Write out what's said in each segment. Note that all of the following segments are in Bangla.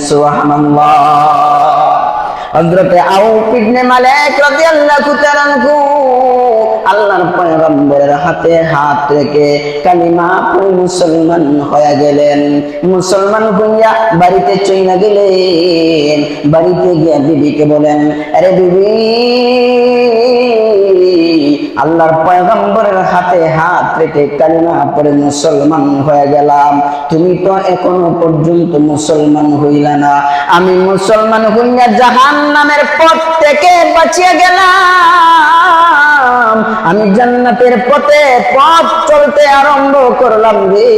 সুবহানাল্লাহ। হযরত আউফ ইবনে মালিক রাদিয়াল্লাহু তাআলা আনহু আল্লাহর পয়গম্বরের হাতে হাত রেখে কালিমা পড়ে মুসলমান হয়ে গেলেন। মুসলমান হইয়া বাড়িতে চলে গেলেন। বাড়িতে গিয়ে বিবিকে বলেন, আরে বিবি, আল্লাহর পয়গম্বরের হাতে হাত রেখে কালিমা পড়ে মুসলমান হয়ে গেলাম, তুমি তো এখনো পর্যন্ত মুসলমান হইলা না। আমি মুসলমান হইয়া জাহান্নামের পথ থেকে বাঁচিয়ে গেলাম, আমি জান্নাতের পথে পথ চলতে আরম্ভ করলাম রে।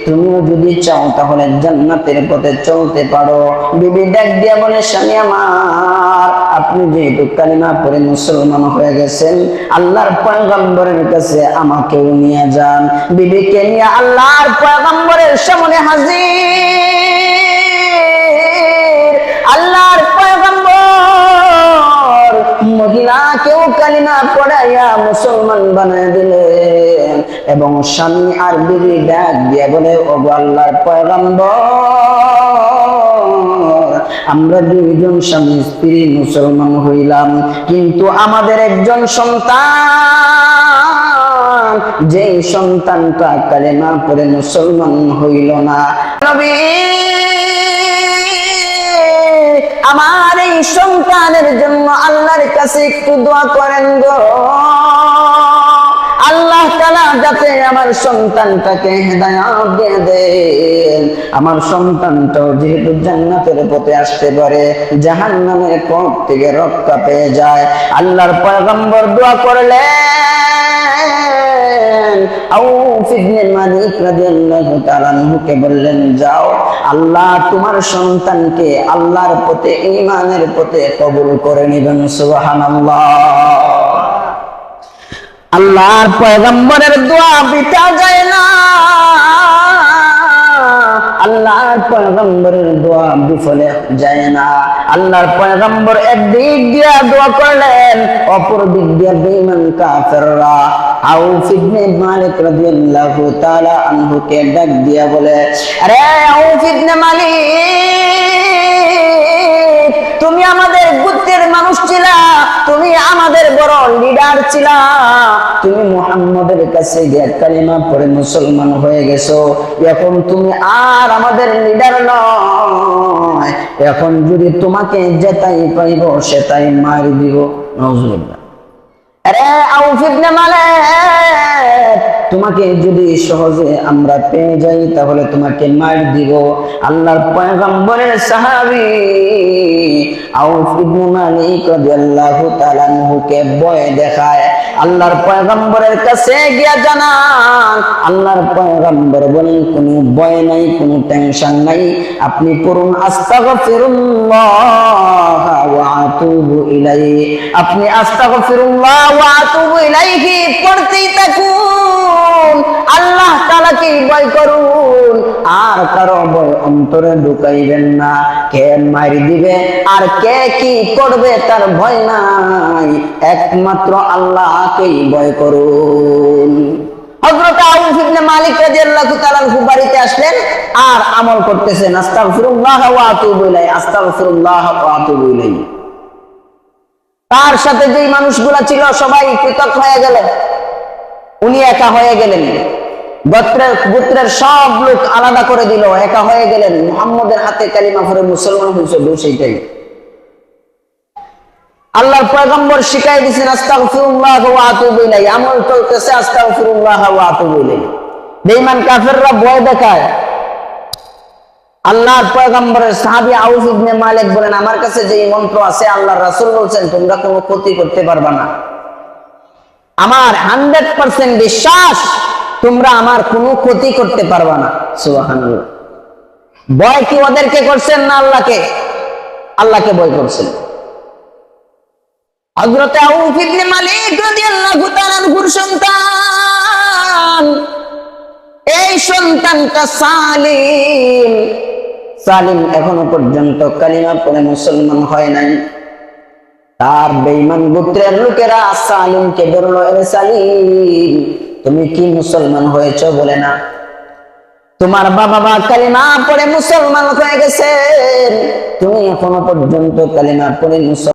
তুমিও যদি চাও তাহলে জান্নাতের পথে চলতে পারো। বিবি ডাক দিয়া বলে, স্বামী আমার, আপনি যেহেতু কালিমা পড়ে মুসলমান হয়ে গেছেন, আল্লাহর পয়গম্বরের কাছে আমাকেও নিয়ে যান। বিবিকে নিয়ে আল্লাহর পয়গম্বরের সামনে হাজির। আল্লাহর পয়গম্বর মহিলাকেও কালিমা পড়াইয়া মুসলমান বানায় দিলেন এবং স্বামী আর বিবি ডাক দিয়ে বলে, ওগো আল্লাহর পয়গম্বর, আমরা দুইজন স্বামী স্ত্রী মুসলমান হইলাম, কিন্তু আমাদের একজন সন্তান, যে সন্তানটা কালেমা পড়ে মুসলমান হইল না। নবী, আমার এই সন্তানের জন্য আল্লাহর কাছে একটু দোয়া করেন গো। আল্লাহ তাআলা যাতে আমার সন্তানটাকে হেদায়েত দিয়ে দেন, আমার সন্তানটাও যেহেতু জান্নাতের পথে আসতে পারে, জাহান্নামের পথ থেকে রক্ষা পেয়ে যায়। আল্লাহর পয়গম্বর দোয়া করলেন। আউফ ইবনে মালিক রাদিয়াল্লাহু তাআলা আনহুকে বললেন, যাও, আল্লাহ তোমার সন্তানকে আল্লাহর পথে, ঈমানের পথে কবুল করে নেবেন। সুবহানাল্লাহ। আল্লাহর পয়গম্বরের দোয়া বৃথা যায় না, আল্লাহর পয়গম্বরের দোয়া বিফলে যায় না। আল্লাহর পয়গম্বর একদিক দিয়া দোয়া করলেন, অপর দিক দিয়া বেঈমান কাফেররা আউফ ইবনে মালিক রাদিয়াল্লাহু তাআলা আনহুকে ডাক দিয়া বলে, আরে আউফ ইবনে মালিক, তুমি আমাদের গোত্রের মানুষ ছিলা, তুমি আমাদের বড় লিডার ছিলা, তুমি মুহাম্মদের কাছে গিয়ে কালিমা পড়ে মুসলমান হয়ে গেছো, এখন তুমি আর আমাদের লিডার নয়, এখন যদি তোমাকে যেটাই পাইব সেটাই মারি দিব। নাউজুবিল্লাহ। আরে আউফ ইবনে মালিক, তোমাকে যদি সহজে আমরা পেয়ে যাই তাহলে তোমাকে মার দিব। আল্লাহর পয়গম্বরের সাহাবী আউফ ইবনে মালিক রাদিয়াল্লাহু তাআলা আনহুকে ভয় দেখায় আল্লাহর পয়গম্বরের কাছে গিয়া জানান। আল্লাহর পয়গম্বর বলেন, কোনো ভয় নাই, কোনো টেনশন নাই, আপনি পড়ুন আস্তাগফিরুল্লাহ ওয়া আতুবু ইলাইহি, আপনি আস্তাগফিরুল্লাহ ওয়া আতুবু ইলাইহি পড়তেই থাকুন, আল্লাহ তাআলাকে ভয় করুন, আর কারো ভয় অন্তরে ঢুকাইবেন না। কে মারি দিবে আর কে কি করবে তার ভয় নাই, একমাত্র আল্লাহকেই ভয় করুন। হযরত আউফ ইবনে মালিক রাদিয়াল্লাহু তাআলা আনহু বাড়িতে আসলেন আর আমল করতেছেন, আস্তাগফিরুল্লাহ ওয়া আতুবু ইলাইহি, আস্তাগফিরুল্লাহ ওয়া আতুবু ইলাইহি। তার সাথে যেই মানুষগুলা ছিল সবাই পৃথক হয়ে গেলেন, উনি একা হয়ে গেলেন। গোত্রের সব লোক আলাদা করে দিল, একা হয়ে গেলেন। মুহাম্মদের হাতে কালিমা পড়ে মুসলমান হয়েছে, সেইটাই আল্লাহর পয়গম্বর শিখাই দিয়েছেন, আস্তাগফিরুল্লাহ ওয়া আতুবু ইলাইহি, আমল চলতেছে আস্তাগফিরুল্লাহ ওয়া আতুবু ইলাইহি। বেঈমান কাফেররা ভয় দেখায়। আল্লাহর পয়গম্বরের সাহাবী আউফ ইবনে মালিক বলেন, আমার কাছে যে মন্ত্র আছে আল্লাহর রাসূল বলেন তোমরা কোনো ক্ষতি করতে পারবে না, আমার 100% বিশ্বাস তোমরা আমার কোনো ক্ষতি করতে পারবে না। সুবহানাল্লাহ। ভয় কি ওদেরকে করছেন না আল্লাহকে? আল্লাহকে ভয় করছেন। হযরত আউফ ইবনে মালিক রাদিয়াল্লাহু তাআলা আনহুর সন্তান, এই সন্তানটা সালিম, সালিম এখনো পর্যন্ত কালিমা পড়ে মুসলমান হয় নাই। তার বেঈমান গোত্রের লোকেরা সালিমকে ধরলো, এরে সালিম তুমি কি মুসলমান হয়েছ? বলে না। তোমার বাবা মা কালিমা পড়ে মুসলমান হয়ে গেছেন, তুমি এখনো পর্যন্ত কালিমা পড়ে মুসলমান